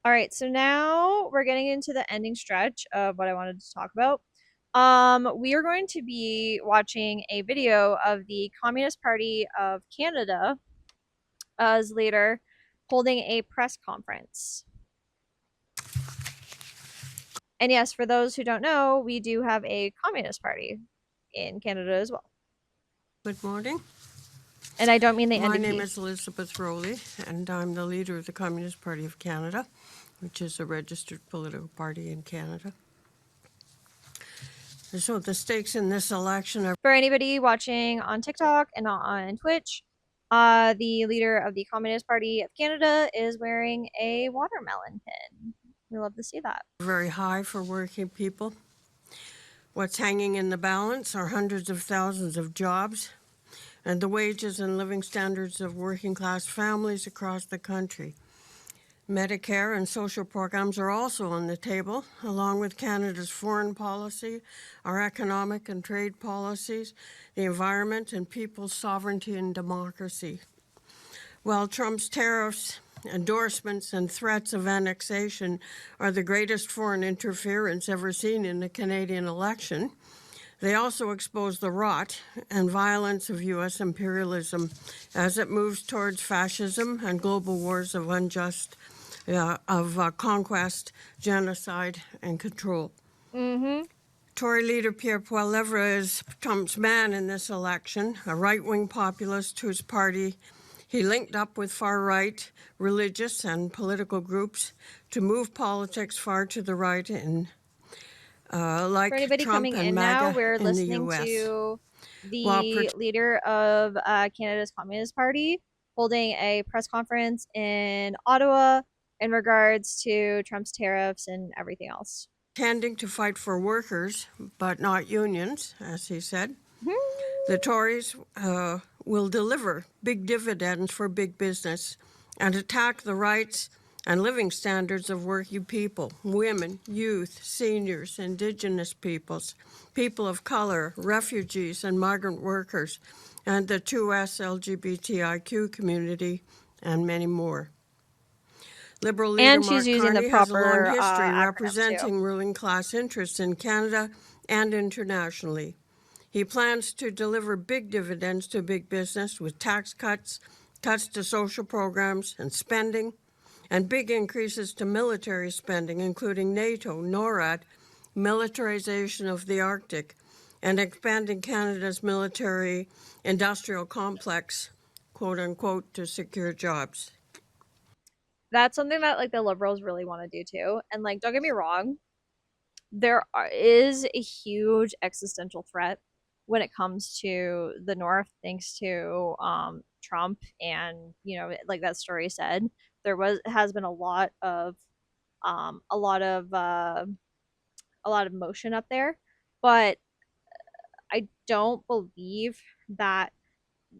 All right, so now we're getting into the ending stretch of what I wanted to talk about. We are going to be watching a video of the Communist Party of Canada's leader holding a press conference. And yes, for those who don't know, we do have a Communist Party in Canada as well. Good morning. And I don't mean the My name NDP. is Elizabeth Rowley, and I'm the leader of the Communist Party of Canada, which is a registered political party in Canada. So the stakes in this election are For anybody watching on TikTok and not on Twitch, the leader of the Communist Party of Canada is wearing a watermelon pin. We love to see that. very high for working people. What's hanging in the balance are hundreds of thousands of jobs and the wages and living standards of working class families across the country. Medicare and social programs are also on the table, along with Canada's foreign policy, our economic and trade policies, the environment, and people's sovereignty and democracy. While Trump's tariffs, endorsements, and threats of annexation are the greatest foreign interference ever seen in a Canadian election, they also expose the rot and violence of U.S. imperialism as it moves towards fascism and global wars of conquest, genocide, and control. Mm-hmm. Tory leader Pierre Poilievre is Trump's man in this election, a right-wing populist whose party he linked up with far-right religious and political groups to move politics far to the right in For anybody Trump coming and in now, MAGA we're in the listening U.S. to While the leader of Canada's Communist Party holding a press conference in Ottawa in regards to Trump's tariffs and everything else. pretending to fight for workers, but not unions, as he said, the Tories will deliver big dividends for big business and attack the rights and living standards of working people, women, youth, seniors, Indigenous peoples, people of color, refugees, and migrant workers, and the 2S LGBTIQ community, and many more. Liberal leader And she's Mark using the Carney has a long proper history acronym too. representing ruling class interests in Canada and internationally. He plans to deliver big dividends to big business with tax cuts, cuts to social programs and spending, and big increases to military spending, including NATO, NORAD, militarization of the Arctic, and expanding Canada's military industrial complex, quote unquote, to secure jobs. That's something that like the liberals really want to do too. And like, don't get me wrong, is a huge existential threat when it comes to the North, thanks to Trump, and like that story said, has been um, a lot of uh, a lot of motion up there, but I don't believe that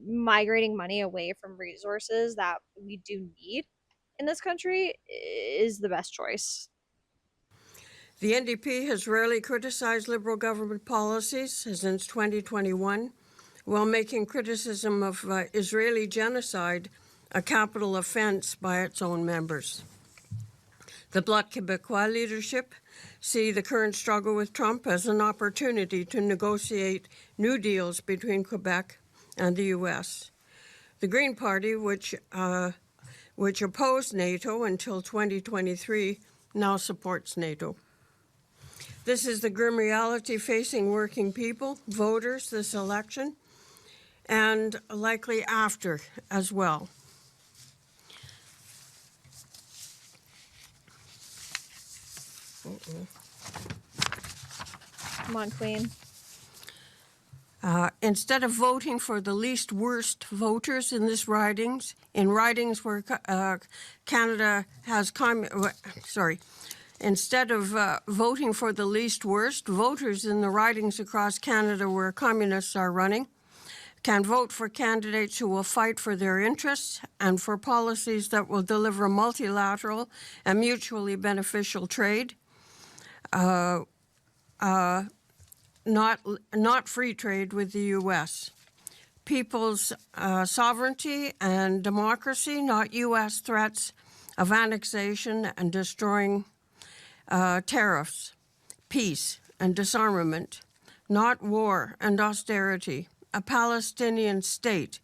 migrating money away from resources that we do need in this country is the best choice. The NDP has rarely criticized Liberal government policies since 2021, while making criticism of Israeli genocide a capital offense by its own members. The Bloc Québécois leadership see the current struggle with Trump as an opportunity to negotiate new deals between Quebec and the U.S. The Green Party, which opposed NATO until 2023, now supports NATO. This is the grim reality facing working people, voters this election, and likely after as well. Come on, Queen. Instead of voting for the least worst voters in ridings where Canada has instead of voting for the least worst, voters in the ridings across Canada where communists are running can vote for candidates who will fight for their interests and for policies that will deliver multilateral and mutually beneficial trade, not free trade with the U.S. People's sovereignty and democracy, not U.S. threats of annexation and destroying tariffs, peace and disarmament, not war and austerity, a Palestinian state,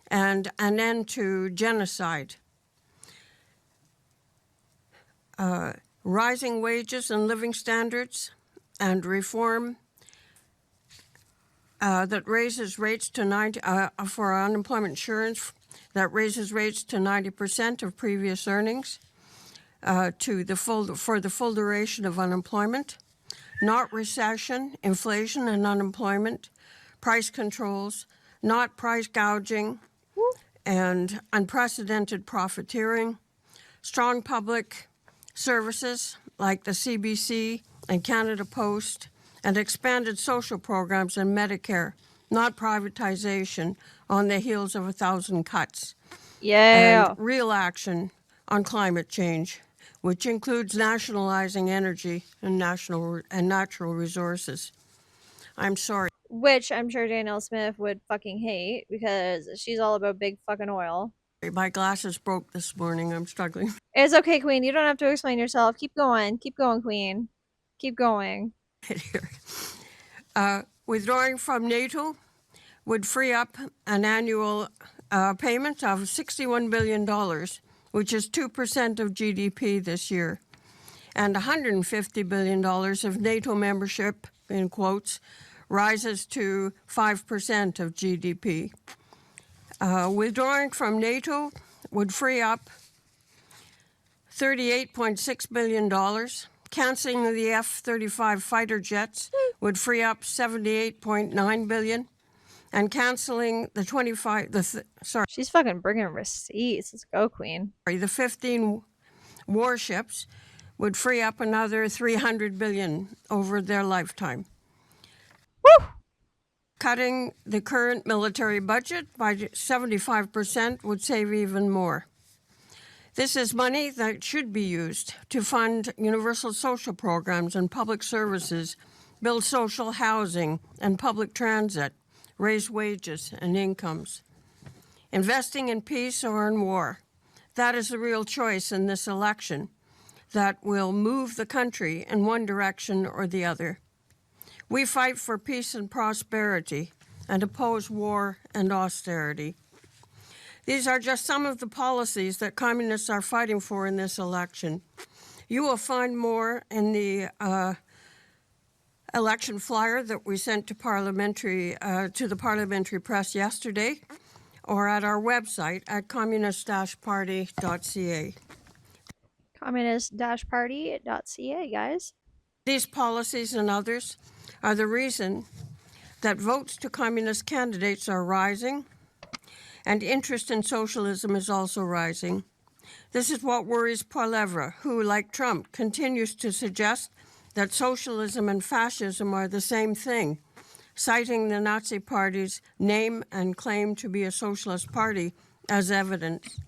and an end to genocide. Rising wages and living standards, and reform that raises rates to 90 for unemployment insurance, that raises rates to 90% of previous earnings for the full duration of unemployment, not recession, inflation, and unemployment, price controls, not price gouging, and unprecedented profiteering, strong public services like the CBC and Canada Post, and expanded social programs and Medicare, not privatization on the heels of 1,000 cuts. Yeah. And real action on climate change, which includes nationalizing energy and natural resources. I'm sorry. Which I'm sure Danielle Smith would fucking hate because she's all about big fucking oil. My glasses broke this morning. I'm struggling. It's okay, Queen. You don't have to explain yourself. Keep going. Keep going, Queen. Keep going. Withdrawing from NATO would free up an annual payment of $61 billion, which is 2% of GDP this year, and $150 billion if NATO membership, in quotes, rises to 5% of GDP. Withdrawing from NATO would free up $38.6 billion. Canceling the F-35 fighter jets would free up $78.9 billion. And canceling the She's fucking bringing receipts. Let's go, Queen. the 15 warships would free up another $300 billion over their lifetime. Woo! Cutting the current military budget by 75% would save even more. This is money that should be used to fund universal social programs and public services, build social housing and public transit, raise wages and incomes. Investing in peace or in war, that is the real choice in this election that will move the country in one direction or the other. We fight for peace and prosperity and oppose war and austerity. These are just some of the policies that communists are fighting for in this election. You will find more in the election flyer that we sent to the parliamentary press yesterday, or at our website at communist-party.ca. Communist-party.ca, guys. These policies and others are the reason that votes to communist candidates are rising, and interest in socialism is also rising. This is what worries Poilievre, who, like Trump, continues to suggest that socialism and fascism are the same thing, citing the Nazi Party's name and claim to be a socialist party as evidence.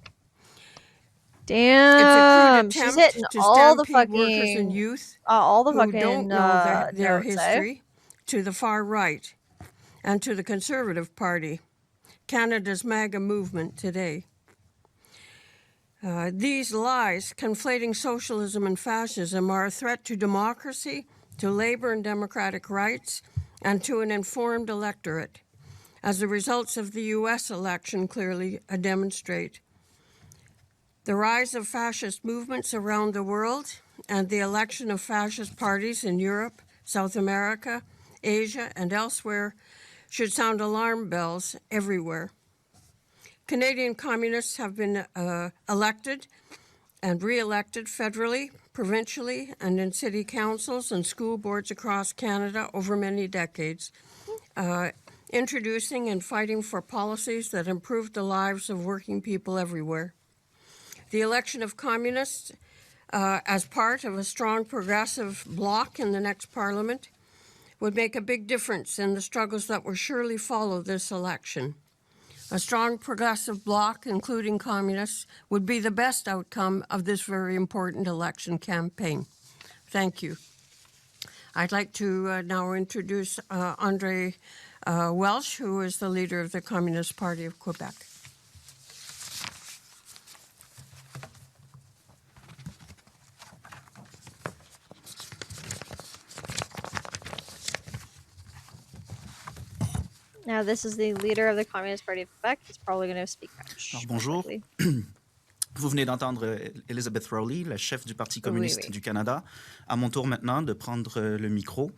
Damn, it's a she's crude attempt hitting to all the stampede workers fucking and youth all the who fucking don't know their notes, eh? history to the far right and to the Conservative Party, Canada's MAGA movement today. These lies, conflating socialism and fascism, are a threat to democracy, to labor and democratic rights, and to an informed electorate, as the results of the U.S. election clearly demonstrate. The rise of fascist movements around the world and the election of fascist parties in Europe, South America, Asia, and elsewhere should sound alarm bells everywhere. Canadian communists have been elected and re-elected federally, provincially, and in city councils and school boards across Canada over many decades, introducing and fighting for policies that improve the lives of working people everywhere. The election of communists as part of a strong progressive bloc in the next parliament would make a big difference in the struggles that will surely follow this election. A strong progressive bloc, including communists, would be the best outcome of this very important election campaign. Thank you. I'd like to now introduce Andre Welsh, who is the leader of the Communist Party of Quebec. Now, this is the leader of the Communist Party of Quebec. He's probably going to speak Alors French. Most bonjour, likely. vous venez d'entendre Elizabeth Rowley, la chef du Parti Oui, communiste oui. du Canada. À mon tour maintenant de prendre le micro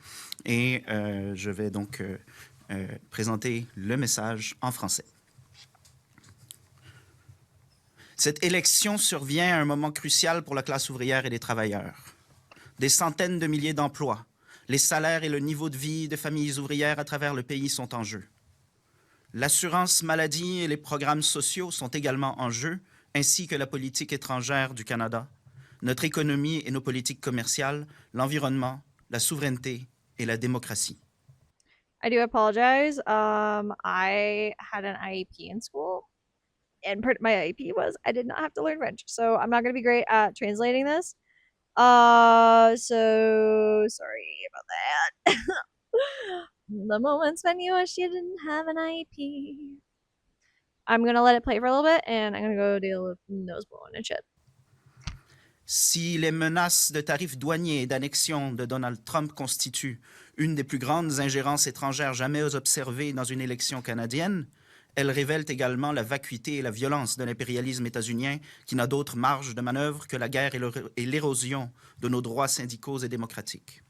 et je vais donc présenter le message en français. Cette élection survient à un moment crucial pour la classe ouvrière et les travailleurs. Des centaines de milliers d'emplois, les salaires et le niveau de vie des familles ouvrières à travers le pays sont en jeu. L'assurance maladie et les programmes sociaux sont également en jeu, ainsi que la politique étrangère du Canada, notre économie et nos politiques commerciales, l'environnement, la souveraineté et la démocratie. I do apologize. I had an IEP in school, and my IEP was I did not have to learn French, so I'm not going to be great at translating this. So sorry about that. The moments when you wish you didn't have an IEP. I'm gonna let it play for a little bit, and I'm gonna go deal with nose blowing and shit. Si les menaces de tarifs douaniers et d'annexion de Donald Trump constituent une des plus grandes ingérences étrangères jamais observées dans une élection canadienne, elles révèlent également la vacuité et la violence de l'impérialisme états-unien qui n'a d'autre marge de manœuvre que la guerre et l'érosion de nos droits syndicaux et démocratiques.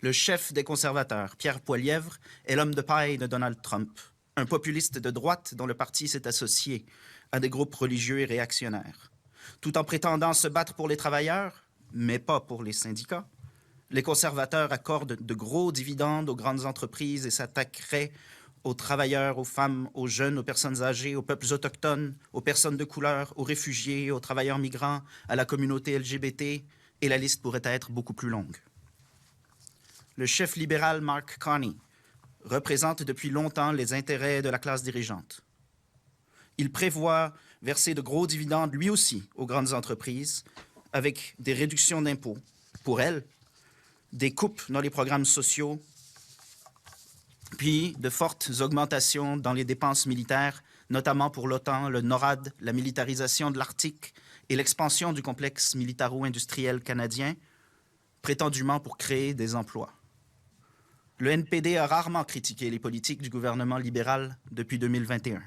Le chef des conservateurs, Pierre Poilievre, est l'homme de paille de Donald Trump, un populiste de droite dont le parti s'est associé à des groupes religieux et réactionnaires. Tout en prétendant se battre pour les travailleurs, mais pas pour les syndicats, les conservateurs accordent de gros dividendes aux grandes entreprises et s'attaqueraient aux travailleurs, aux femmes, aux jeunes, aux personnes âgées, aux peuples autochtones, aux personnes de couleur, aux réfugiés, aux travailleurs migrants, à la communauté LGBT, et la liste pourrait être beaucoup plus longue. Le chef libéral Mark Carney représente depuis longtemps les intérêts de la classe dirigeante. Il prévoit verser de gros dividendes lui aussi aux grandes entreprises avec des réductions d'impôts pour elles, des coupes dans les programmes sociaux, puis de fortes augmentations dans les dépenses militaires, notamment pour l'OTAN, le NORAD, la militarisation de l'Arctique et l'expansion du complexe militaro-industriel canadien, prétendument pour créer des emplois. Le NPD a rarement critiqué les politiques du gouvernement libéral depuis 2021,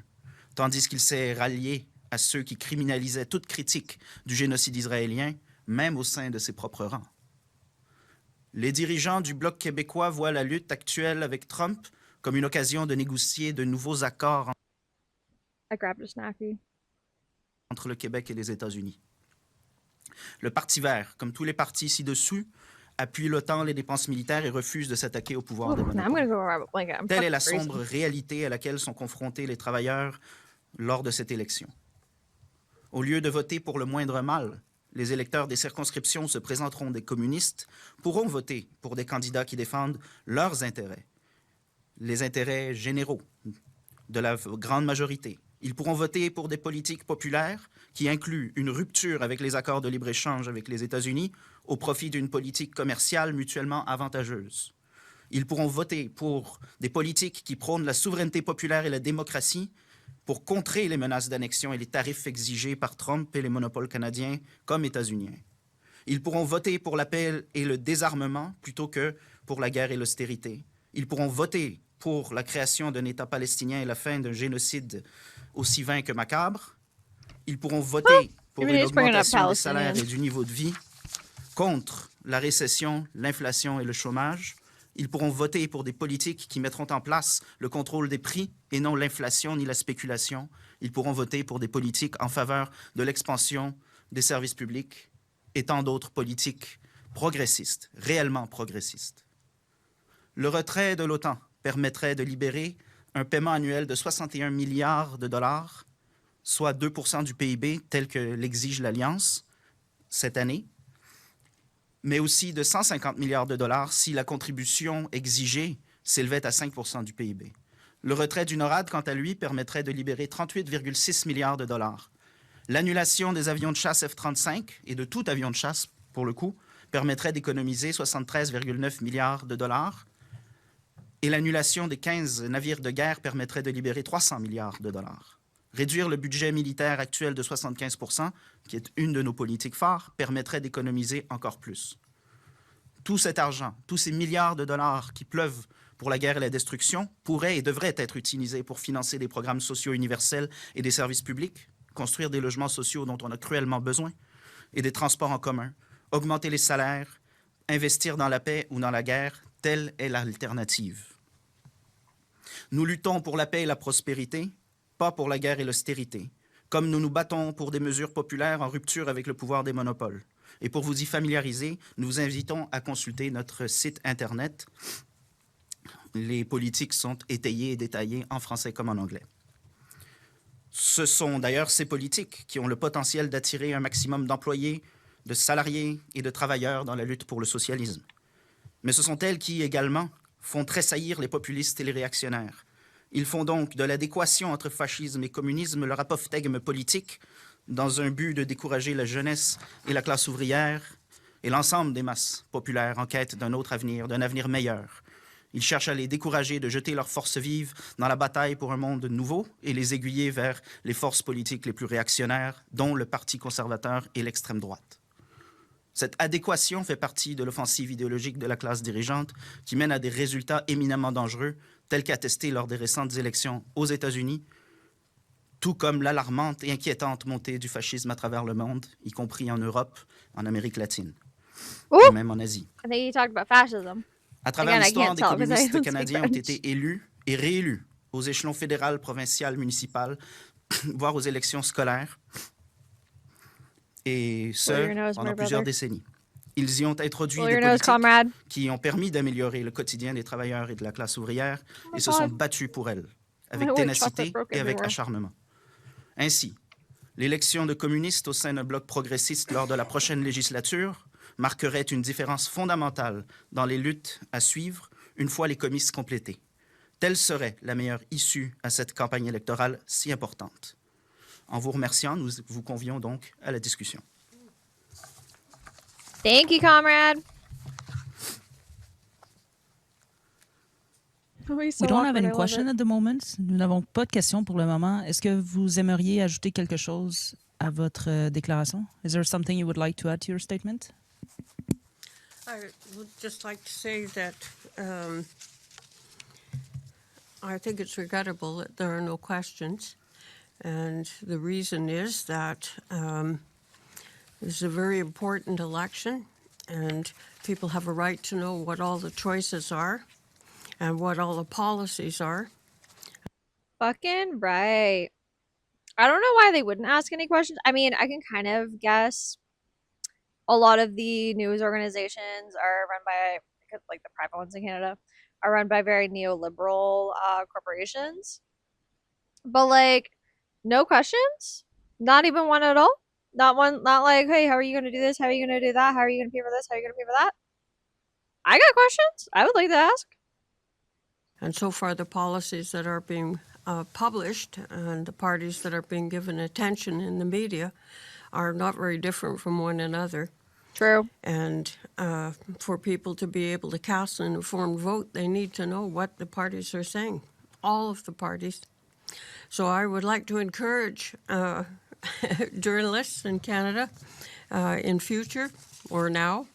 tandis qu'il s'est rallié à ceux qui criminalisaient toute critique du génocide israélien, même au sein de ses propres rangs. Les dirigeants du Bloc québécois voient la lutte actuelle avec Trump comme une occasion de négocier de nouveaux accords I grabbed a snacky. entre le Québec et les États-Unis. Le Parti vert, comme tous les partis ci-dessous, appuie l'OTAN, les dépenses militaires et refuse de s'attaquer au pouvoir des Now I'm monopoles. gonna go grab a blanket. I'm Telle est la fucking sombre freezing. réalité à laquelle sont confrontés les travailleurs lors de cette élection. Au lieu de voter pour le moindre mal, les électeurs des circonscriptions se présenteront des communistes, pourront voter pour des candidats qui défendent leurs intérêts, les intérêts généraux de la grande majorité. Ils pourront voter pour des politiques populaires qui incluent une rupture avec les accords de libre-échange avec les États-Unis au profit d'une politique commerciale mutuellement avantageuse. Ils pourront voter pour des politiques qui prônent la souveraineté populaire et la démocratie pour contrer les menaces d'annexion et les tarifs exigés par Trump et les monopoles canadiens comme états-uniens. Ils pourront voter pour la paix et le désarmement plutôt que pour la guerre et l'austérité. Ils pourront voter pour la création d'un État palestinien et la fin d'un génocide aussi vain que macabre. Ils pourront voter pour Even une he's bringing up augmentation des salaires Palestinians. et du niveau de vie, contre la récession, l'inflation et le chômage. Ils pourront voter pour des politiques qui mettront en place le contrôle des prix et non l'inflation ni la spéculation. Ils pourront voter pour des politiques en faveur de l'expansion des services publics et tant d'autres politiques progressistes, réellement progressistes. Le retrait de l'OTAN permettrait de libérer un paiement annuel de 61 milliards de dollars, soit 2% du PIB tel que l'exige l'Alliance cette année, mais aussi de 150 milliards de dollars si la contribution exigée s'élevait à 5% du PIB. Le retrait du NORAD, quant à lui, permettrait de libérer 38,6 milliards de dollars. L'annulation des avions de chasse F-35 et de tout avion de chasse, pour le coup, permettrait d'économiser 73,9 milliards de dollars. Et l'annulation des 15 navires de guerre permettrait de libérer 300 milliards de dollars. Réduire le budget militaire actuel de 75%, qui est une de nos politiques phares, permettrait d'économiser encore plus. Tout cet argent, tous ces milliards de dollars qui pleuvent pour la guerre et la destruction pourraient et devraient être utilisés pour financer des programmes sociaux universels et des services publics, construire des logements sociaux dont on a cruellement besoin, et des transports en commun, augmenter les salaires, investir dans la paix ou dans la guerre, telle est l'alternative. Nous luttons pour la paix et la prospérité, pas pour la guerre et l'austérité, comme nous nous battons pour des mesures populaires en rupture avec le pouvoir des monopoles. Et pour vous y familiariser, nous vous invitons à consulter notre site Internet. Les politiques sont étayées et détaillées en français comme en anglais. Ce sont d'ailleurs ces politiques qui ont le potentiel d'attirer un maximum d'employés, de salariés et de travailleurs dans la lutte pour le socialisme. Mais ce sont elles qui, également, font tressaillir les populistes et les réactionnaires. Ils font donc de l'adéquation entre fascisme et communisme leur apophthegme politique dans un but de décourager la jeunesse et la classe ouvrière et l'ensemble des masses populaires en quête d'un autre avenir, d'un avenir meilleur. Ils cherchent à les décourager de jeter leurs forces vives dans la bataille pour un monde nouveau et les aiguiller vers les forces politiques les plus réactionnaires, dont le Parti conservateur et l'extrême droite. Cette adéquation fait partie de l'offensive idéologique de la classe dirigeante qui mène à des résultats éminemment dangereux, tels qu'attestés lors des récentes élections aux États-Unis, tout comme l'alarmante et inquiétante montée du fascisme à travers le monde, y compris en Europe, en Amérique latine, Ooh, et même en Asie. I think you talked about fascism. À travers Again, I l'histoire, can't des tell 'cause I communistes don't speak canadiens ont French. été élus et réélus aux échelons fédéral, provincial, municipal, voire aux élections scolaires, et Blow ce, your nose, pendant my plusieurs brother. décennies. Ils y ont introduit Blow des your nose, politiques comrade. qui ont permis d'améliorer le quotidien des travailleurs et de la classe ouvrière Oh my et se sont God. battus pour elle, My avec white ténacité chocolate broke et avec everywhere. acharnement. Ainsi, l'élection de communistes au sein d'un bloc progressiste lors de la prochaine législature marquerait une différence fondamentale dans les luttes à suivre une fois les comices complétés. Telle serait la meilleure issue à cette campagne électorale si importante. En vous remerciant, nous vous convions donc à la discussion. Thank you, comrade. Oh, he's so We don't have awkward, I any love question it. at the moment. Nous n'avons pas de questions pour le moment. Est-ce que vous aimeriez ajouter quelque chose à votre déclaration? Is there something you would like to add to your statement? I would just like to say that I think it's regrettable that there are no questions. And the reason is that this is a very important election, and people have a right to know what all the choices are and what all the policies are. Fucking right. I don't know why they wouldn't ask any questions. I mean, I can kind of guess a lot of the news organizations are run by, like the private ones in Canada, are run by very neoliberal corporations. But like, no questions? Not even one at all? Not one, not like, hey, how are you going to do this? How are you going to do that? How are you going to pay for this? How are you going to pay for that? I got questions I would like to ask. And so far, the policies that are being published and the parties that are being given attention in the media are not very different from one another. True. And for people to be able to cast an informed vote, they need to know what the parties are saying, all of the parties. So I would like to encourage journalists in Canada in future or now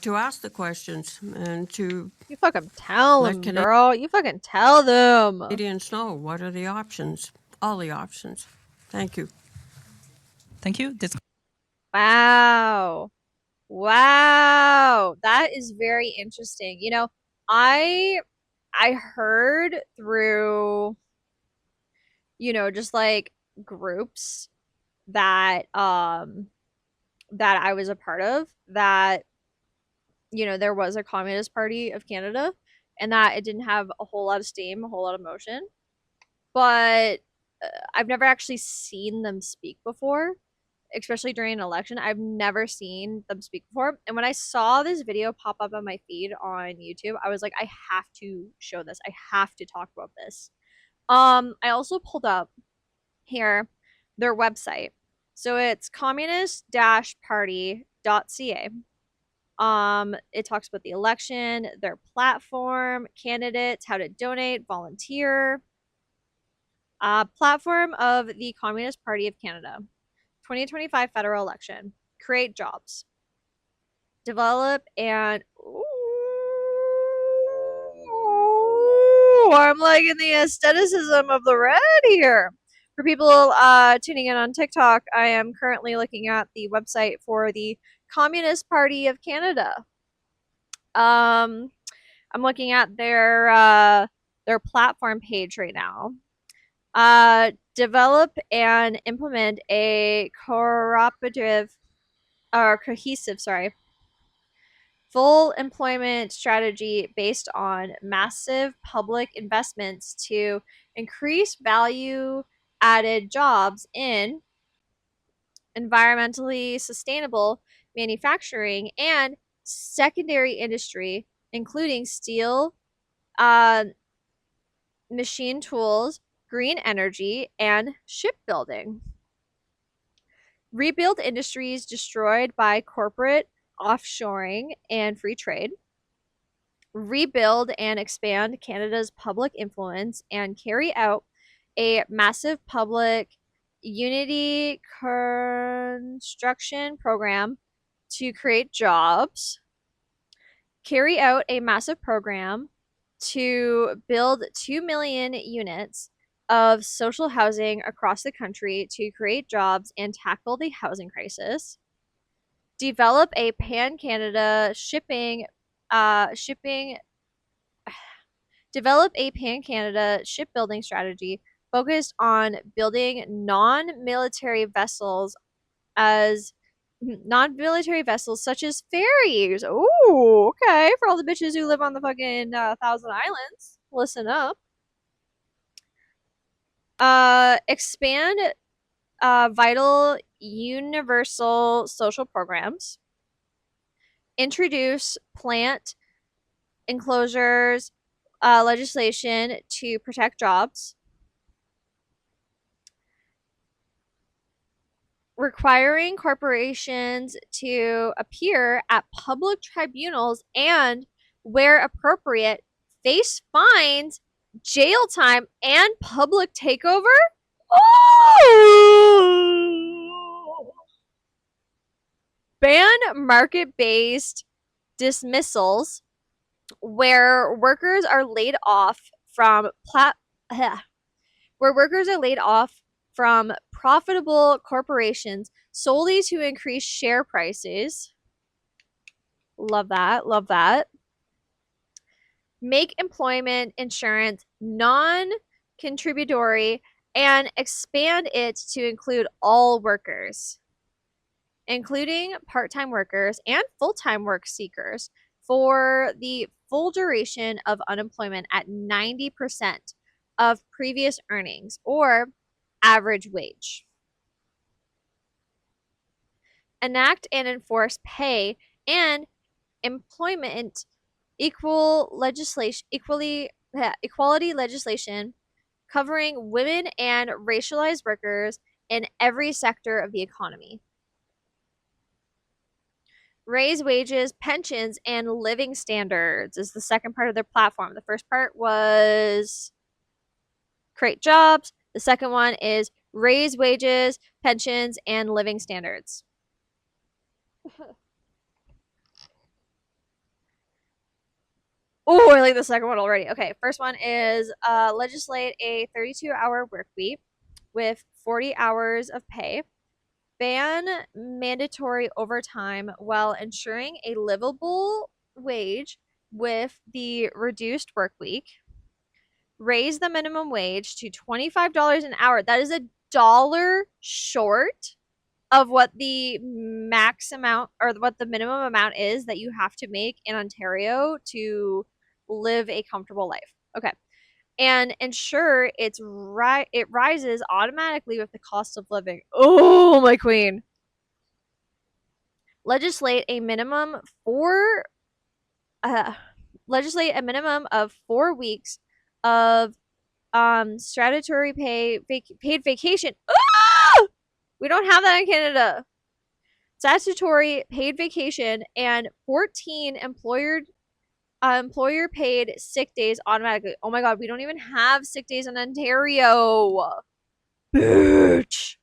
to ask the questions and to You fucking tell Let them, Cana- girl. You fucking tell them. Canadians know what are the options, all the options. Thank you. Thank you. Wow. Wow. That is very interesting. You know, I heard through, you know, just like groups that that I was a part of, that, you know, there was a Communist Party of Canada and that it didn't have a whole lot of steam, a whole lot of motion. But I've never actually seen them speak before, especially during an election. I've never seen them speak before. And when I saw this video pop up on my feed on YouTube, I was like, I have to show this. I have to talk about this. I also pulled up here their website. So it's communist-party.ca. It talks about the election, their platform, candidates, how to donate, volunteer. Platform of the Communist Party of Canada. 2025 federal election. Create jobs. Develop and I'm liking the aestheticism of the red here. For people tuning in on TikTok, I am currently looking at the website for the Communist Party of Canada. I'm looking at their platform page right now. Develop and implement a cohesive, full employment strategy based on massive public investments to increase value added jobs in environmentally sustainable manufacturing and secondary industry, including steel, uh, machine tools, green energy, and shipbuilding. Rebuild industries destroyed by corporate offshoring and free trade. Rebuild and expand Canada's public influence and carry out a massive public unity construction program to create jobs. Carry out a massive program to build 2 million units of social housing across the country to create jobs and tackle the housing crisis. Develop a pan-Canada develop a pan-Canada shipbuilding strategy focused on building non-military vessels such as ferries. Ooh, okay. For all the bitches who live on the fucking Thousand Islands, listen up. Expand vital universal social programs. Introduce plant enclosures legislation to protect jobs. Requiring corporations to appear at public tribunals and, where appropriate, face fines, jail time, and public takeover? Oh! Ban market-based dismissals where workers are laid off from profitable corporations solely to increase share prices. Love that. Love that. Make employment insurance non-contributory and expand it to include all workers, including part-time workers and full-time work seekers, for the full duration of unemployment at 90% of previous earnings or average wage. Enact and enforce pay and employment equality legislation covering women and racialized workers in every sector of the economy. Raise wages, pensions, and living standards is the second part of their platform. The first part was create jobs. The second one is raise wages, pensions, and living standards. Oh, I like the second one already. Okay, first one is legislate a 32-hour work week with 40 hours of pay. Ban mandatory overtime while ensuring a livable wage with the reduced work week. Raise the minimum wage to $25 an hour. That is $1 short of what the max amount or what the minimum amount is that you have to make in Ontario to live a comfortable life. Okay. And ensure it rises automatically with the cost of living. Oh, my queen. Legislate a minimum of 4 weeks of statutory paid vacation. Ah! We don't have that in Canada. Statutory paid vacation and 14 employer paid sick days automatically. Oh my god, we don't even have sick days in Ontario. Bitch.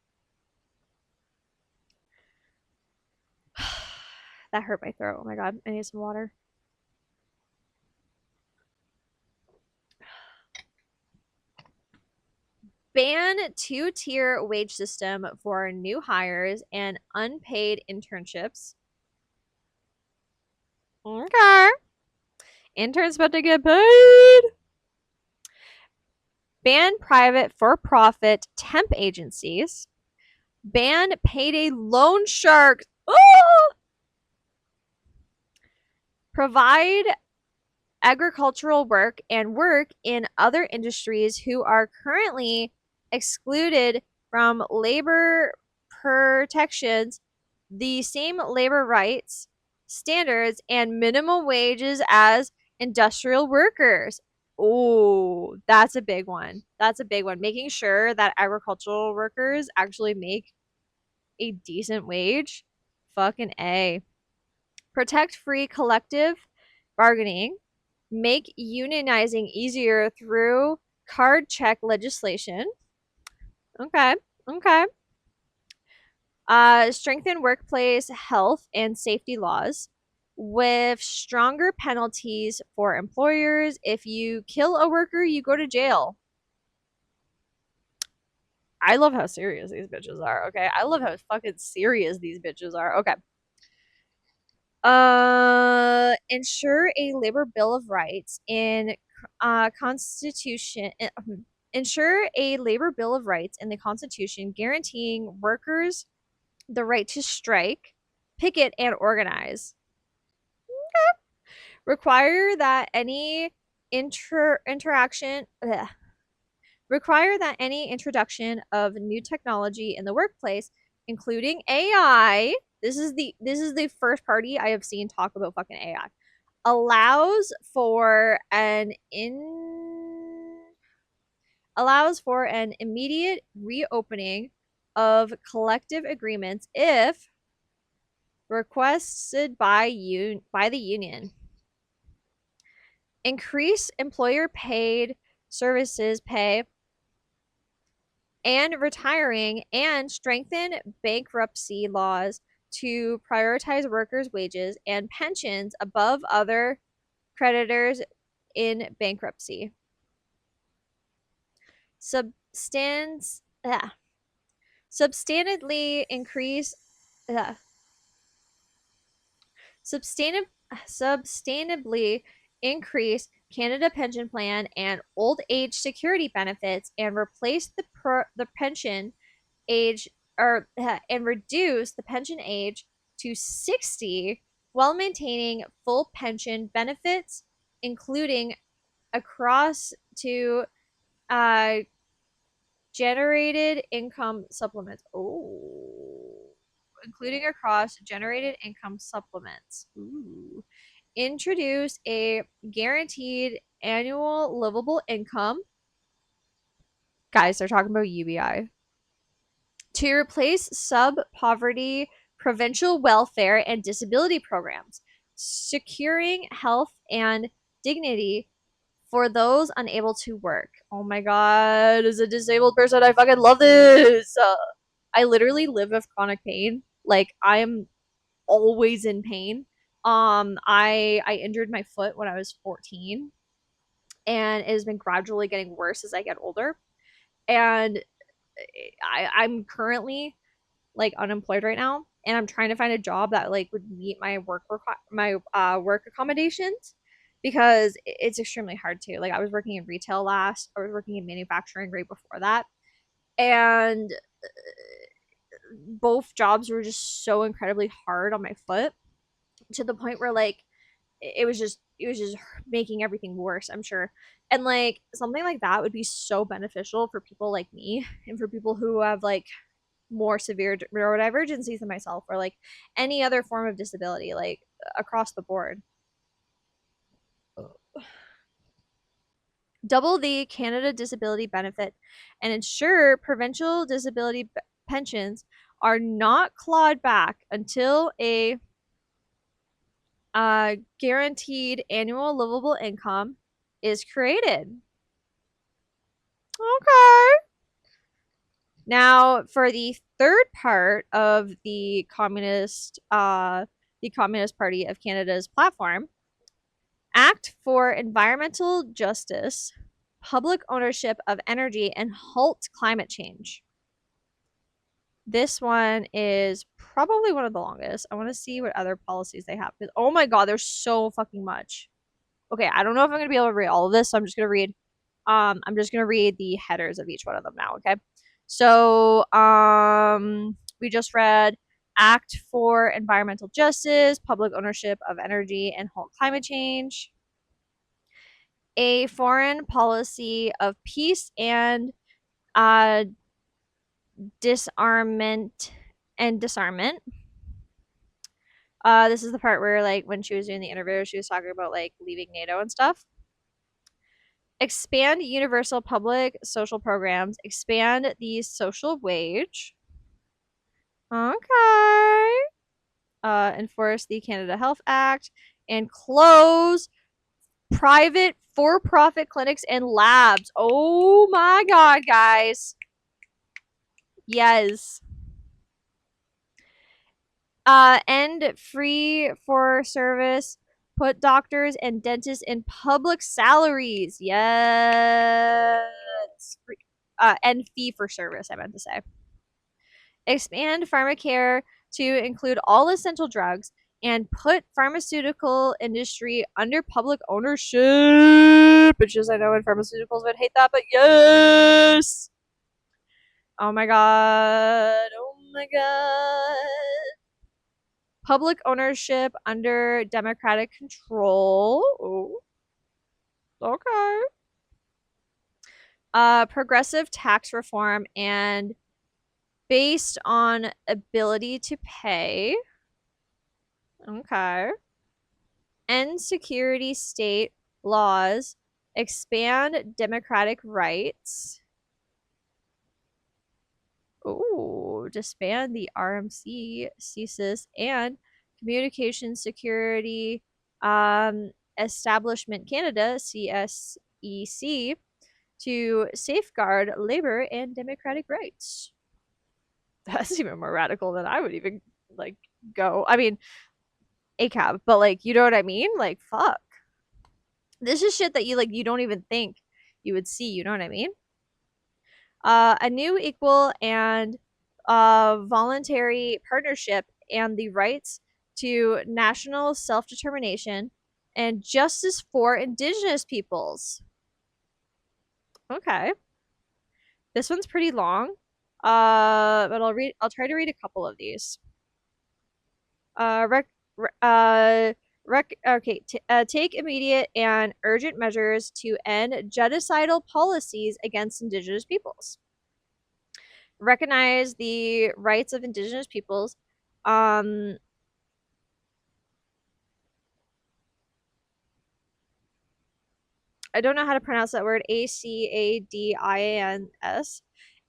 That hurt my throat. Oh my god, I need some water. ban two-tier wage system for new hires and unpaid internships. Okay. Interns about to get paid. Ban private for-profit temp agencies. Ban payday loan sharks. Oh! Provide agricultural work and work in other industries who are currently excluded from labor protections, the same labor rights, standards, and minimum wages as industrial workers. Oh, that's a big one. That's a big one. Making sure that agricultural workers actually make a decent wage. Fucking A. Protect free collective bargaining. Make unionizing easier through card check legislation. Okay. Okay. Strengthen workplace health and safety laws with stronger penalties for employers. If you kill a worker, you go to jail. I love how serious these bitches are. Okay. I love how fucking serious these bitches are. Okay. Ensure a labor bill of rights in constitution. Ensure a labor bill of rights in the Constitution guaranteeing workers the right to strike, picket, and organize. Require that any interaction. Require that any introduction of new technology in the workplace, including AI. This is the first party I have seen talk about fucking AI. Allows for an immediate reopening of collective agreements if requested by the union. Increase employer paid services pay and retiring, and strengthen bankruptcy laws to prioritize workers' wages and pensions above other creditors in bankruptcy. Substantively increase substantively increase Canada Pension Plan and old age security benefits and replace the pension age and reduce the pension age to 60 while maintaining full pension benefits, including across to generated income supplements. Oh, including across generated income supplements. Ooh. Introduce a guaranteed annual livable income. Guys, they're talking about UBI. To replace sub-poverty provincial welfare and disability programs, securing health and dignity for those unable to work. Oh my god, as a disabled person, I fucking love this. I literally live with chronic pain. Like, I'm always in pain. I injured my foot when I was 14, and it has been gradually getting worse as I get older. And I'm currently like unemployed right now, and I'm trying to find a job that like would meet my work accommodations, because it's extremely hard to. Like, I was working in retail last, I was working in manufacturing right before that, and both jobs were just so incredibly hard on my foot, to the point where like it was just making everything worse, I'm sure. And like something like that would be so beneficial for people like me, and for people who have like more severe neurodivergencies than myself, or like any other form of disability, like across the board. Double the Canada Disability Benefit and ensure provincial disability pensions are not clawed back until a guaranteed annual livable income is created. Okay. Now, for the third part of the Communist Party of Canada's platform, act for environmental justice public ownership of energy, and halt climate change. This one is probably one of the longest. I want to see what other policies they have. Oh my god, there's so fucking much. Okay, I don't know if I'm gonna be able to read all of this, so I'm just gonna read the headers of each one of them now, okay? So we just read Act for Environmental Justice, Public Ownership of Energy, and Halt Climate Change. A foreign policy of peace and disarmament. This is the part where, like, when she was doing the interview, she was talking about, like, leaving NATO and stuff. Expand universal public social programs. Expand the social wage. Okay. Enforce the Canada Health Act. And close private for-profit clinics and labs. Oh my god, guys. Yes. End free for service. Put doctors and dentists in public salaries. Yes. End fee for service, I meant to say. Expand pharmacare to include all essential drugs and put pharmaceutical industry under public ownership. Bitches, I know in pharmaceuticals would hate that, but yes. Oh my god. Oh my god. Public ownership under democratic control. Oh. Okay. Progressive tax reform and based on ability to pay. Okay. End security state laws. Expand democratic rights. Ooh, disband the RMC, CSIS, and Communication Security Establishment Canada, CSEC, to safeguard labor and democratic rights. That's even more radical than I would even, like, go. I mean, ACAB, but, like, you know what I mean? Like, fuck. This is shit that you don't even think you would see, you know what I mean? A new, equal, and voluntary partnership and the rights to national self-determination and justice for Indigenous peoples. Okay. This one's pretty long, but I'll try to read a couple of these. Take immediate and urgent measures to end genocidal policies against Indigenous peoples. Recognize the rights of Indigenous peoples. I don't know how to pronounce that word. ACADIANS.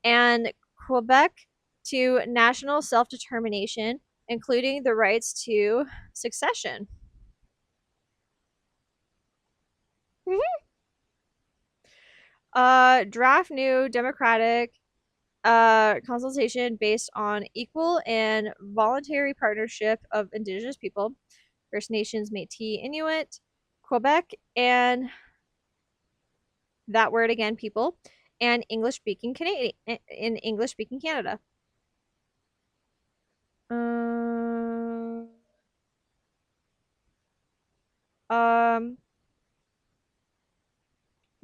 And Quebec to national self-determination, including the rights to succession. Draft new democratic consultation based on equal and voluntary partnership of Indigenous people, First Nations, Métis, Inuit, Quebec, and that word again, people, and English-speaking Canada. In English-speaking Canada.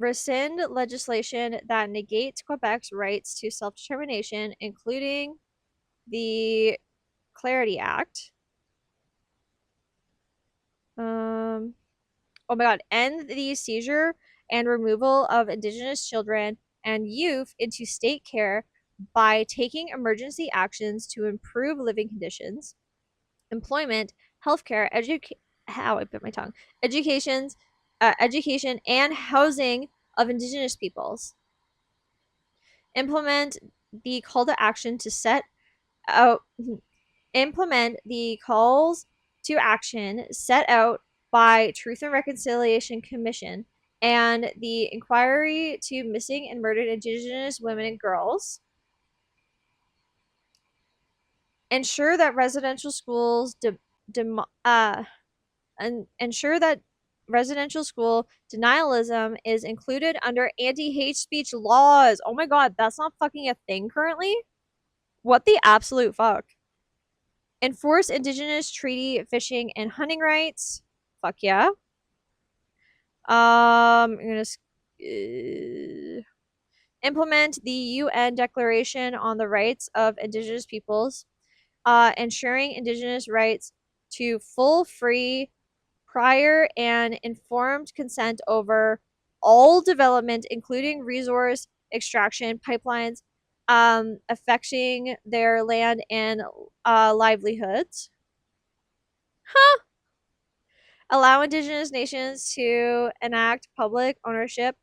Rescind legislation that negates Quebec's rights to self-determination, including the Clarity Act. Oh my god, end the seizure and removal of Indigenous children and youth into state care by taking emergency actions to improve living conditions, employment, healthcare, education, and housing of Indigenous peoples. Implement the call to action to set out. Implement the calls to action set out by Truth and Reconciliation Commission and the inquiry to missing and murdered Indigenous women and girls. Ensure that residential schools ensure that residential school denialism is included under anti-hate speech laws. Oh my god, that's not fucking a thing currently? What the absolute fuck? Enforce indigenous treaty fishing and hunting rights. Fuck yeah. I'm gonna implement the UN Declaration on the Rights of Indigenous Peoples, ensuring Indigenous rights to full, free, prior, and informed consent over all development, including resource extraction pipelines affecting their land and livelihoods. Huh. Allow Indigenous nations to enact public ownership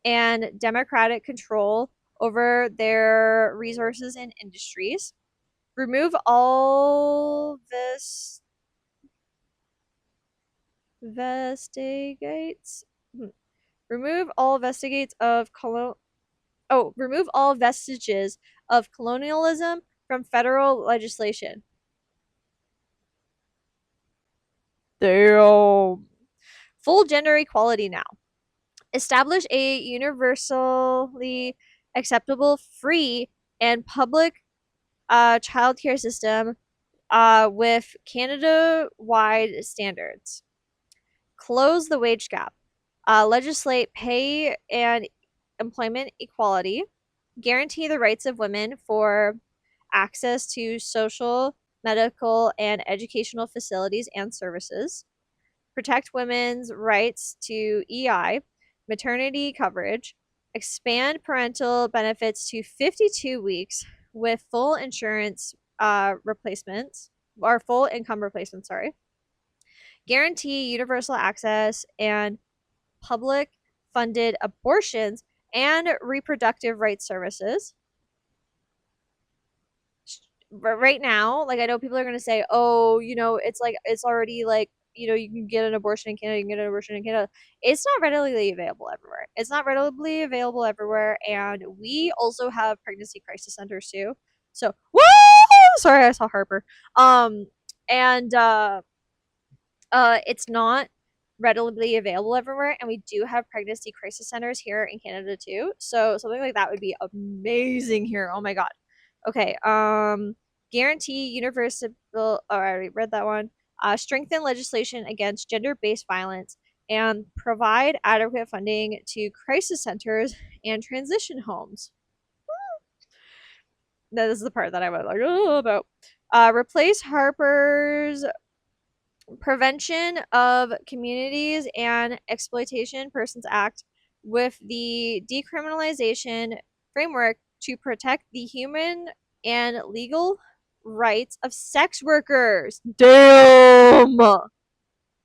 and democratic control over their resources and industries. Remove all vestigates. Remove all vestigates of remove all vestiges of colonialism from federal legislation. Damn. Full gender equality now. Establish a universally acceptable, free, and public childcare system with Canada-wide standards. Close the wage gap. Legislate pay and employment equality. Guarantee the rights of women for access to social, medical, and educational facilities and services. Protect women's rights to EI, maternity coverage. Expand parental benefits to 52 weeks with full insurance replacements, or full income replacement, sorry. Guarantee universal access and public funded abortions and reproductive rights services. Right now, like, I know people are going to say, oh, you know, it's like, it's already like, you know, you can get an abortion in Canada, you can get an abortion in Canada. It's not readily available everywhere. It's not readily available everywhere. And we also have pregnancy crisis centers too. So, woo! Sorry, I saw Harper. And it's not readily available everywhere, and we do have pregnancy crisis centers here in Canada too. So something like that would be amazing here. Oh my god. Okay. Guarantee universal. Oh, I already read that one. Strengthen legislation against gender-based violence and provide adequate funding to crisis centers and transition homes. That is the part that I was like, oh, about. Replace Harper's Prevention of Communities and Exploitation Persons Act with the decriminalization framework to protect the human and legal rights of sex workers. Damn!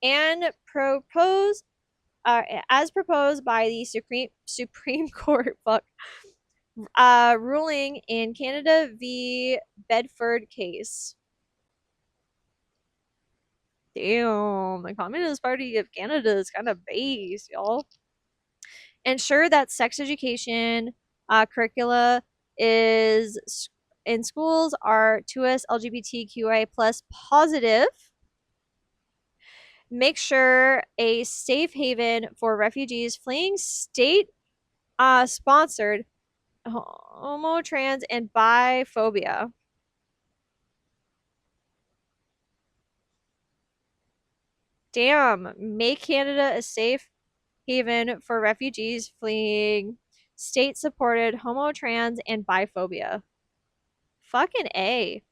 And propose, as proposed by the Supreme Court, ruling in Canada v. Bedford case. Damn, the Communist Party of Canada is kind of based, y'all. Ensure that sex education curricula is in schools are 2S LGBTQI plus positive. Make sure a safe haven for refugees fleeing state sponsored homo, trans, and biphobia. Damn, make Canada a safe haven for refugees fleeing state-supported homo, trans, and biphobia. Fucking A.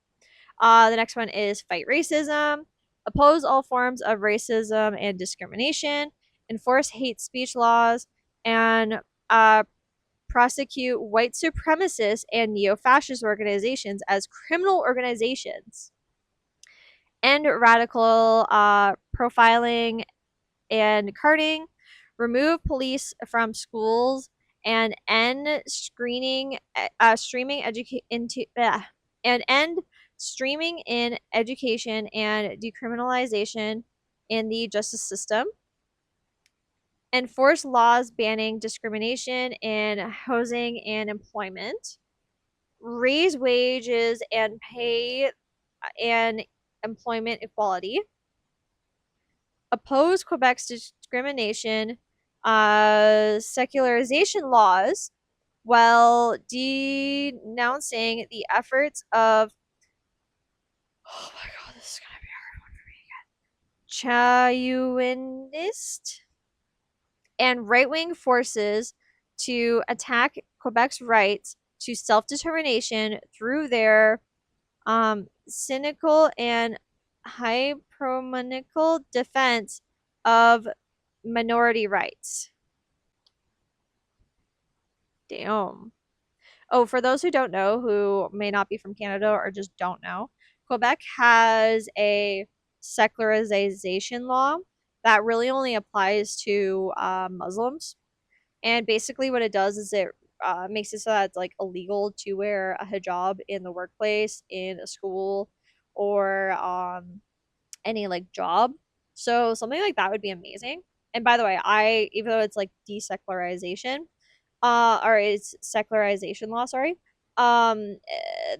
The next one is fight racism. Oppose all forms of racism and discrimination. Enforce hate speech laws. And prosecute white supremacist and neo-fascist organizations as criminal organizations. End radical profiling and carding. Remove police from schools and end streaming in education and decriminalization in the justice system. Enforce laws banning discrimination in housing and employment. Raise wages and pay and employment equality. Oppose Quebec's anti-discrimination, secularization laws while denouncing the efforts of, oh my god, this is gonna be a hard one for me again, Chauvinist and right-wing forces to attack Quebec's rights to self-determination through their cynical and hypermanical defense of minority rights. Damn. Oh, for those who don't know, who may not be from Canada or just don't know, Quebec has a secularization law that really only applies to Muslims. And basically, what it does is it makes it so that it's like illegal to wear a hijab in the workplace, in a school, or any like job. So something like that would be amazing. And by the way, even though it's like desecularization, or it's secularization law, sorry. The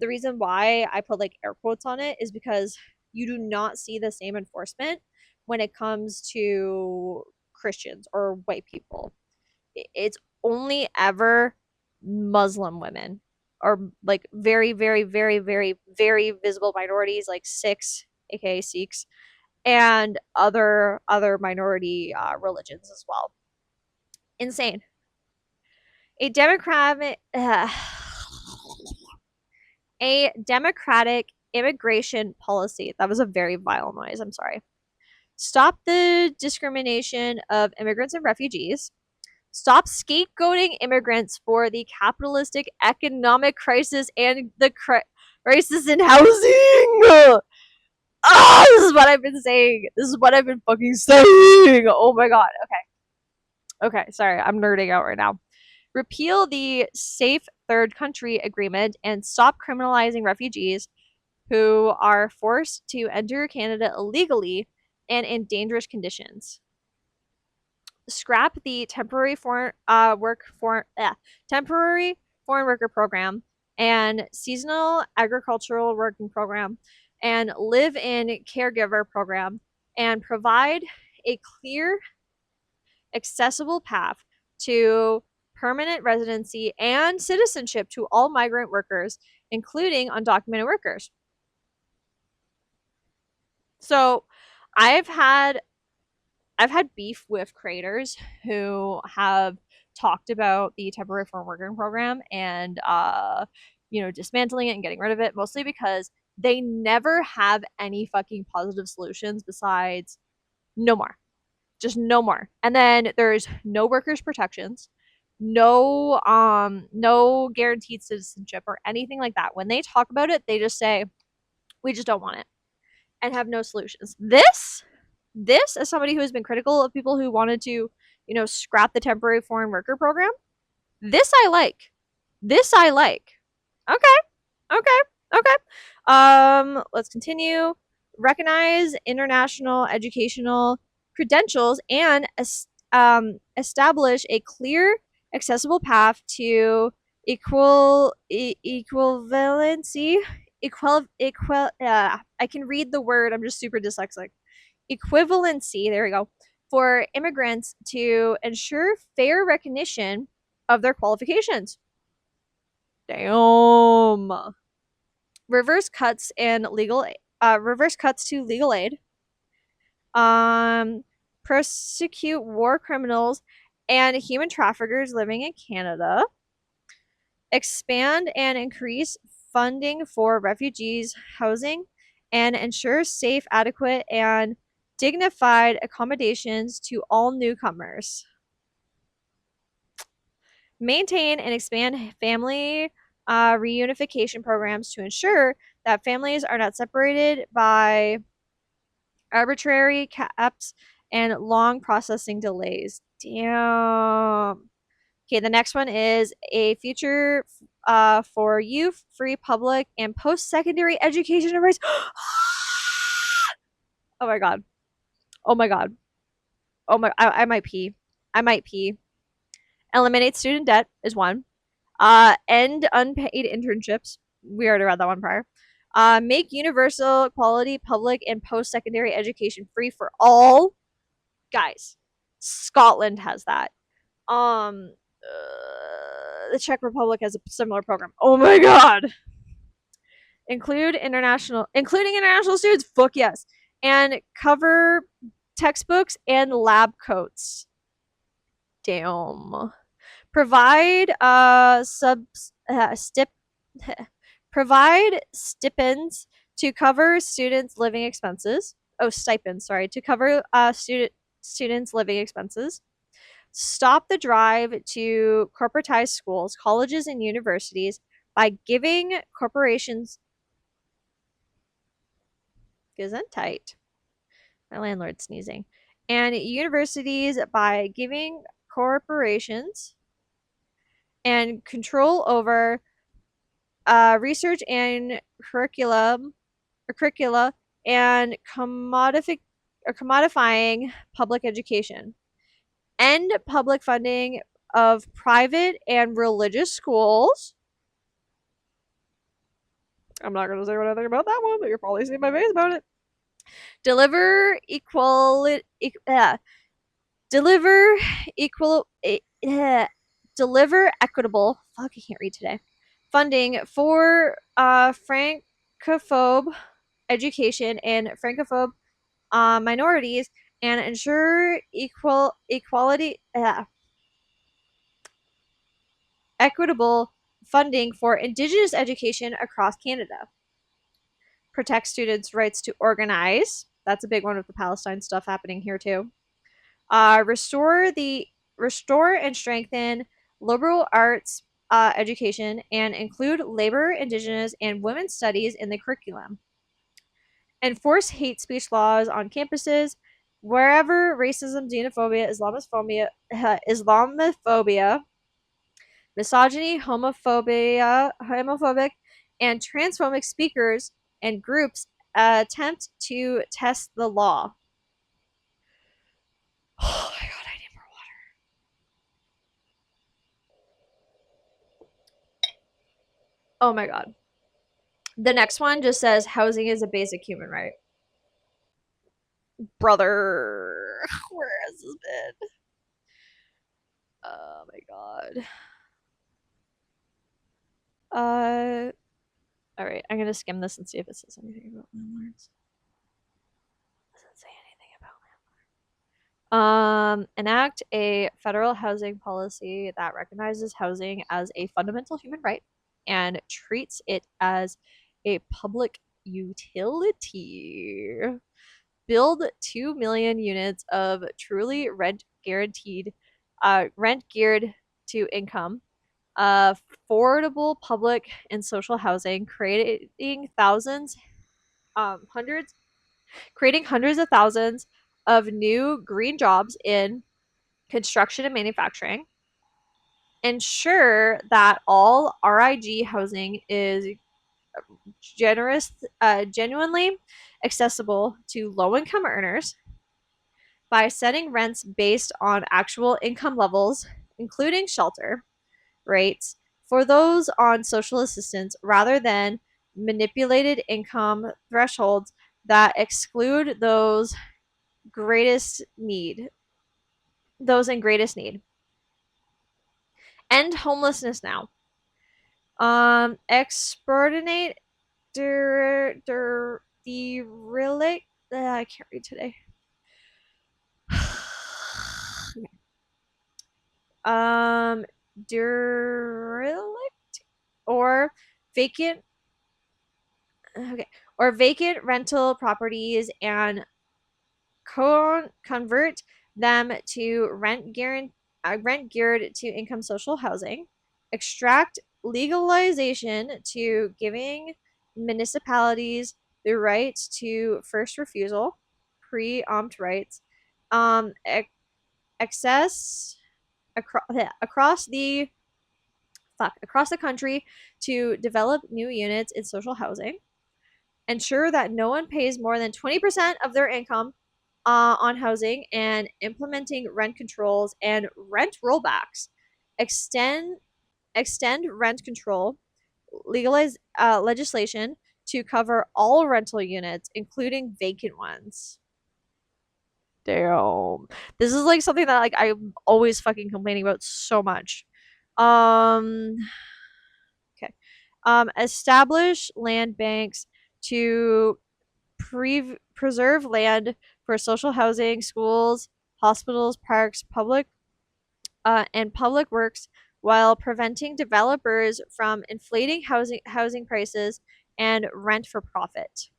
reason why I put like air quotes on it is because you do not see the same enforcement when it comes to Christians or white people. It's only ever Muslim women or like very, very, very, very, very visible minorities like Sikhs, aka Sikhs, and other minority religions as well. Insane. A democratic a democratic immigration policy. That was a very vile noise. I'm sorry. Stop the discrimination of immigrants and refugees. Stop scapegoating immigrants for the capitalistic economic crisis and the crisis in housing. Ah, this is what I've been saying. This is what I've been fucking saying. Oh my god. Okay, sorry. I'm nerding out right now. Repeal the Safe Third Country Agreement and stop criminalizing refugees who are forced to enter Canada illegally and in dangerous conditions. Scrap the temporary foreign worker program and seasonal agricultural working program and live-in caregiver program and provide a clear, accessible path to permanent residency and citizenship to all migrant workers, including undocumented workers. So I've had beef with creators who have talked about the temporary foreign working program and dismantling it and getting rid of it, mostly because they never have any fucking positive solutions besides no more. Just no more. And then there's no workers protections, no guaranteed citizenship or anything like that. When they talk about it, they just say we just don't want it and have no solutions. This as somebody who has been critical of people who wanted to, scrap the temporary foreign worker program, this I like. Okay. Let's continue. Recognize international educational credentials and establish a clear, accessible path to equivalency. I can read the word. I'm just super dyslexic. Equivalency. There we go. For immigrants to ensure fair recognition of their qualifications. Damn. Reverse cuts to legal aid. Prosecute war criminals and human traffickers living in Canada. Expand and increase funding for refugees housing and ensure safe, adequate, and dignified accommodations to all newcomers. Maintain and expand family reunification programs to ensure that families are not separated by arbitrary caps and long processing delays. Damn. Okay, the next one is a future for youth, free public and post-secondary education and rights. Oh my god. Oh my god. I might pee. Eliminate student debt is one. End unpaid internships. We already read that one prior. Make universal quality public and post-secondary education free for all. Guys, Scotland has that. The Czech Republic has a similar program. Oh my god. Including international students. Fuck yes. And cover textbooks and lab coats. Damn. Provide provide stipends to cover students' living expenses. Oh, stipends, sorry, to cover students' living expenses. Stop the drive to corporatize schools, colleges, and universities by giving corporations Gesundheit. My landlord's sneezing. And universities by giving corporations and control over research and curricula and commodifying public education. End public funding of private and religious schools. I'm not going to say anything about that one, but you're probably seeing my face about it. Deliver equitable. Fuck, I can't read today. Funding for francophobe education and francophobe minorities and ensure equitable funding for Indigenous education across Canada. Protect students' rights to organize. That's a big one with the Palestine stuff happening here too. Restore and strengthen liberal arts education and include labor, Indigenous, and women's studies in the curriculum. Enforce hate speech laws on campuses wherever racism, xenophobia, Islamophobia, misogyny, homophobic, and transphobic speakers and groups attempt to test the law. Oh my god, I need more water. Oh my god. The next one just says housing is a basic human right. Brother, where has this been? Oh my god. All right, I'm gonna skim this and see if it says anything about landlords. Doesn't say anything about landlords. Enact a federal housing policy that recognizes housing as a fundamental human right and treats it as a public utility. Build 2 million units of truly rent geared to income, affordable public and social housing, creating hundreds of thousands of new green jobs in construction and manufacturing. Ensure that all RIG housing is genuinely accessible to low-income earners by setting rents based on actual income levels, including shelter rates, for those on social assistance rather than manipulated income thresholds that exclude those in greatest need. End homelessness now. Exterminate derelict. I can't read today. Derelict or vacant. Okay, or vacant rental properties and convert them to rent geared to income social housing. Extract legalization to giving municipalities the right to first refusal, preempt rights, access across the country to develop new units in social housing. Ensure that no one pays more than 20% of their income on housing and implementing rent controls and rent rollbacks. Extend rent control, legalize legislation to cover all rental units, including vacant ones. Damn. This is like something that like I'm always fucking complaining about so much. Um okay. Establish land banks to preserve land for social housing, schools, hospitals, parks, and public works while preventing developers from inflating housing prices and rent for profit.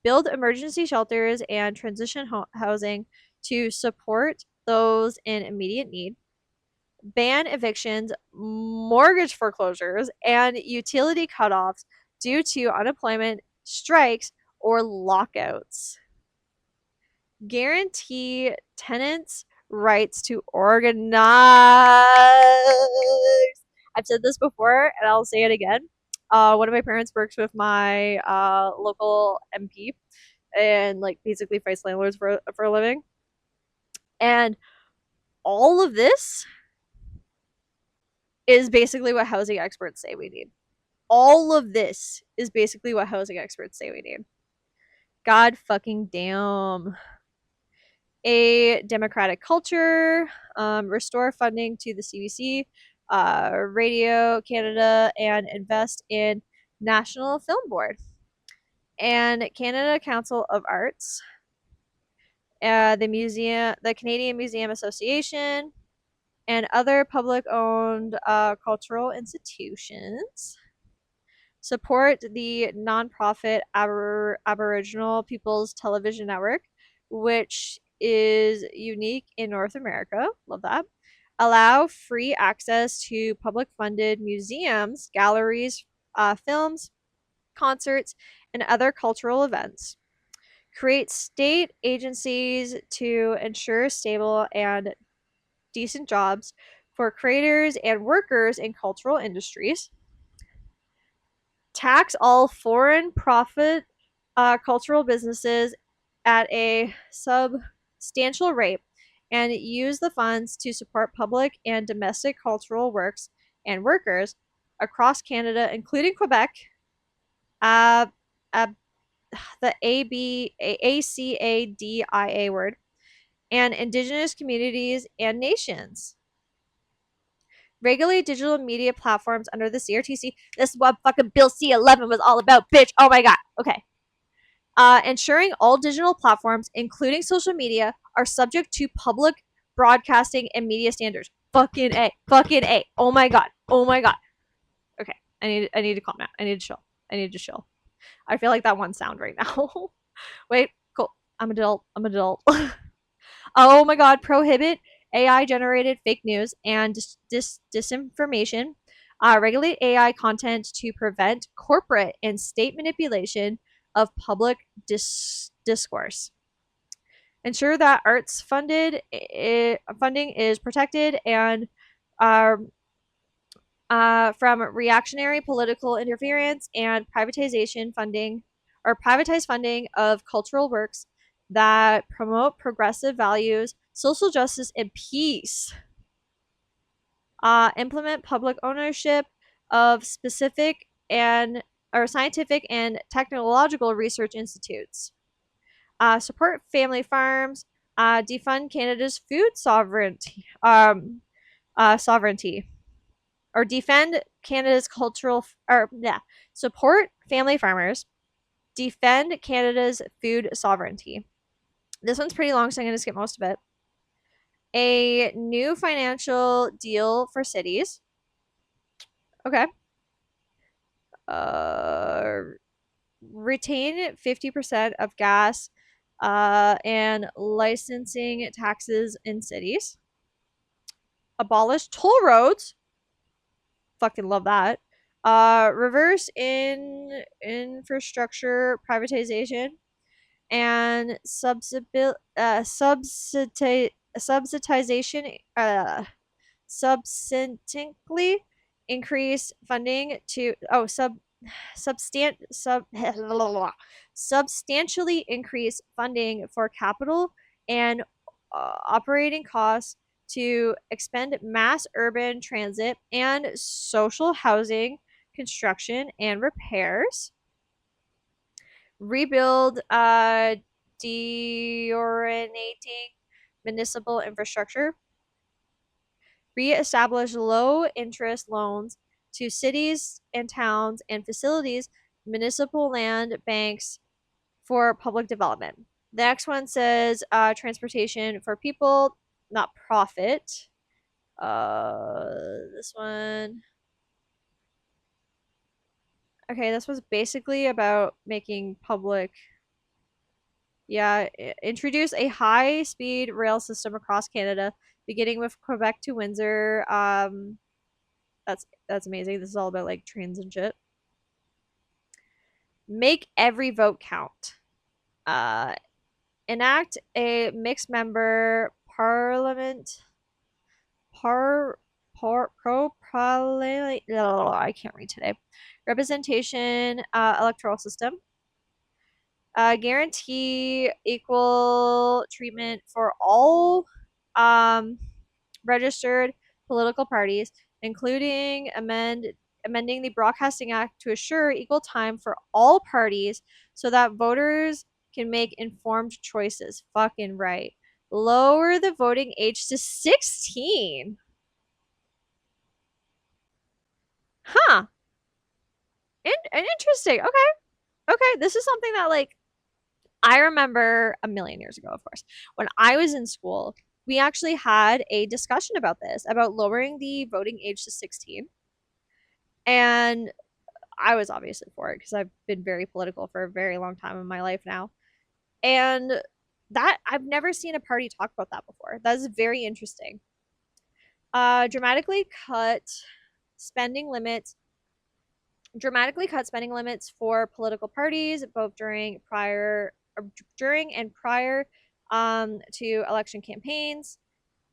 Build emergency shelters and transition housing to support those in immediate need. Ban evictions, mortgage foreclosures, and utility cutoffs due to unemployment, strikes, or lockouts. Guarantee tenants rights to organize. I've said this before and I'll say it again. One of my parents works with my local MP and like basically fights landlords for a living. And all of this is basically what housing experts say we need. All of this is basically what housing experts say we need. God fucking damn. A democratic culture, restore funding to the CBC, Radio Canada, and invest in National Film Board and Canada Council of Arts, the Canadian Museum Association, and other public-owned cultural institutions. Support the nonprofit Aboriginal People's Television Network, which is unique in North America. Love that. Allow free access to public funded museums, galleries, films, concerts, and other cultural events. Create state agencies to ensure stable and decent jobs for creators and workers in cultural industries. Tax all foreign profit cultural businesses at a substantial rate and use the funds to support public and domestic cultural works and workers across Canada, including Quebec, uh, uh, the ACADIA word, and Indigenous communities and nations. Regulate digital media platforms under the CRTC. This is what fucking Bill C-11 was all about, bitch. Oh my god. Okay. Ensuring all digital platforms, including social media, are subject to public broadcasting and media standards. Fucking A. Fucking A. Oh my god. Oh my god. Okay. I need to calm down. I need to chill. I need to chill. I feel like that one sound right now. Wait, cool. I'm adult. Oh my god. Prohibit AI generated fake news and disinformation. Regulate AI content to prevent corporate and state manipulation of public discourse. Ensure that arts funding is protected and from reactionary political interference and privatized funding of cultural works that promote progressive values, social justice, and peace. Implement public ownership of specific or scientific and technological research institutes. Support family farms. Defund Canada's food sovereignty. Or defend Canada's support family farmers. Defend Canada's food sovereignty. This one's pretty long, so I'm going to skip most of it. A new financial deal for cities. Okay. Retain 50% of gas and licensing taxes in cities. Abolish toll roads. Fucking love that. Reverse infrastructure privatization and subsidization substantially increase funding to substantially increase funding for capital and operating costs to expend mass urban transit and social housing construction and repairs. Rebuild deorinating municipal infrastructure, re-establish low-interest loans to cities and towns and facilities municipal land banks for public development. The next one says transportation for people, not profit. This one. Okay, this was basically about making public. Yeah, introduce a high-speed rail system across Canada, beginning with Quebec to Windsor. That's amazing. This is all about like trains and shit. Make every vote count. Enact a mixed member parliament. I can't read today. Representation electoral system. Guarantee equal treatment for all registered political parties, including amending the Broadcasting Act to assure equal time for all parties so that voters can make informed choices. Fucking right. Lower the voting age to 16. Huh. And interesting. Okay, this is something that like I remember a million years ago, of course, when I was in school, we actually had a discussion about this, about lowering the voting age to 16. And I was obviously for it because I've been very political for a very long time in my life now. And that I've never seen a party talk about that before. That is very interesting. Dramatically cut spending limits for political parties, both during and prior to election campaigns,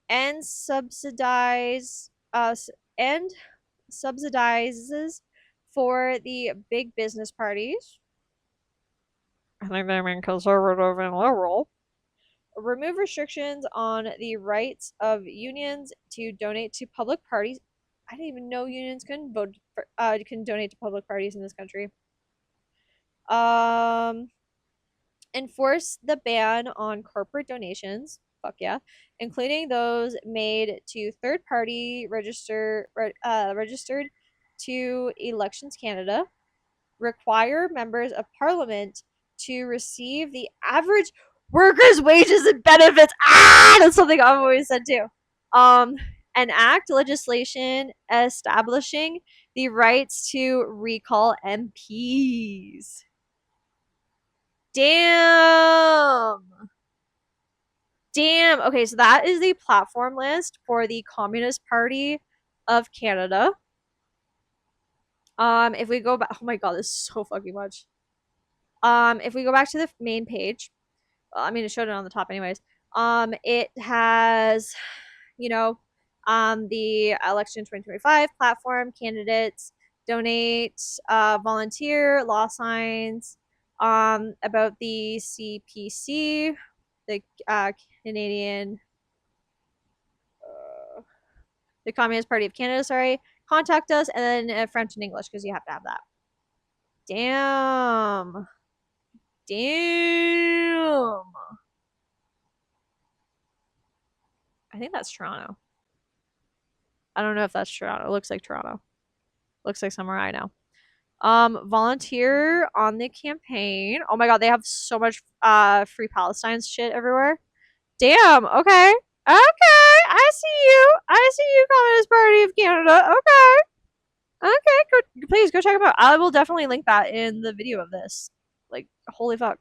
and subsidizes for the big business parties. I think they mean conservative and liberal. Remove restrictions on the rights of unions to donate to public parties. I didn't even know unions can donate to public parties in this country. Enforce the ban on corporate donations. Fuck yeah, including those made to third party registered to Elections Canada. Require members of parliament to receive the average workers' wages and benefits. That's something I've always said too. Enact legislation establishing the rights to recall MPs. Damn. Okay, so that is the platform list for the Communist Party of Canada. If we go back, oh my god, this is so fucking much. If we go back to the main page, I mean, it showed it on the top anyways. It has, the election 2025 platform, candidates, donate, volunteer, law signs, about the CPC, the Canadian, the Communist Party of Canada, sorry. Contact us, and then French and English, because you have to have that. Damn. I think that's Toronto. I don't know if that's Toronto. It looks like Toronto. Looks like somewhere I know. Volunteer on the campaign. Oh my god, they have so much free Palestine shit everywhere. Damn, okay. I see you, Communist Party of Canada. Okay, please go check them out. I will definitely link that in the video of this. Like, holy fuck.